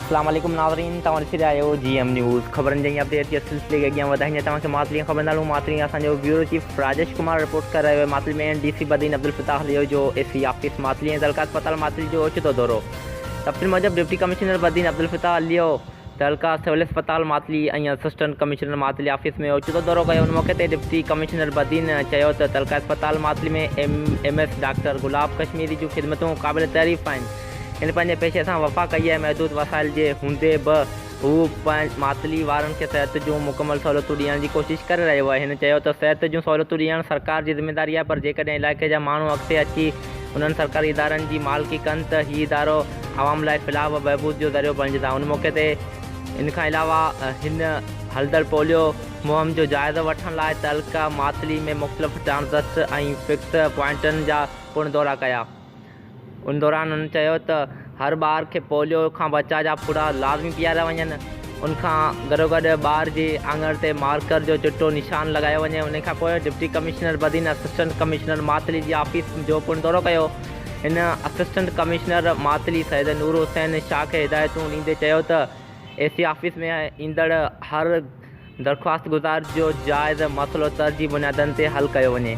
अस्सलाम वालेकुम नाज़रीन, तव्हां ॾिसी रहिया आहियो GM न्यूज़ ख़बरनि जे अपडेट जे सिलसिले खे अॻियां वधाईंदे तव्हांखे मातली ख़बर नालो मातली असांजो bureau chief Rajesh Kumar report करे रहियो आहे। मातली में DC बदीन अब्दुल फ़ताह लियो जो AC ऑफिस मातली ऐं तहलका अस्पताल मातली जो ओचितो दौरो। तफ़सील मूजिब डिप्टी कमिश्नर बदीन अब्दुल फ़ताह लियो तहलका सिविल अस्पताल मातली ऐं असिस्टेंट कमिश्नर मातली ऑफिस में ओचितो दौरो कयो। उन मौक़े ते डिप्टी कमिश्नर बदीन चयो त तहलका अस्पताल मातली में MS डॉक्टर गुलाब कश्मीरी जूं ख़िदमतूं क़ाबिल तारीफ़ आहिनि। हिन पंहिंजे पेशे सां वफ़ा कई आहे। महदूद वसाइल जे हूंदे बि हू मातली वारनि खे सिहत जूं मुकमल सहूलियतूं ॾियण जी कोशिशि करे रहियो आहे। हिन चयो त सिहत जूं सहूलियतूं ॾियणु सरकार जी ज़िमेदारी आहे, पर जेकॾहिं इलाइक़े जा माण्हू अॻिते अची उन्हनि सरकारी इदारनि जी मालिकी कनि त हीउ इदारो आवाम लाइ फ़िलहाल बहबूद जो ज़रियो बणिजंदा। उन मौक़े ते इन खां अलावा हिन हलदड़ पोलियो मुहिम जो जाइज़ो वठण लाइ तहलका मातली में मुख़्तलिफ़ ट्रांज़िट ऐं फिक्स पॉइंटनि जा पिणु दौरा कया। उन दौरान उन्हनि चयो त हर ॿार खे पोलियो खां बचा जा पूरा लाज़मी पीआरिया वञनि। उनखां गॾोगॾु ॿार जे आङण ते मार्कर जो चिटो निशान लॻायो वञे। उन खां पोइ deputy commissioner Badin assistant commissioner Matli जी ऑफिस जो पिणु दौरो कयो। हिन असिस्टेंट कमिश्नर मातली सैद नूर हुसैन शाह खे हिदायतूं ॾींदे चयो त AC ऑफिस में ईंदड़ हर दरख़्वास्त गुज़ार जो जाइज़ मसइलो तरजीह बुनियादनि ते हल कयो वञे।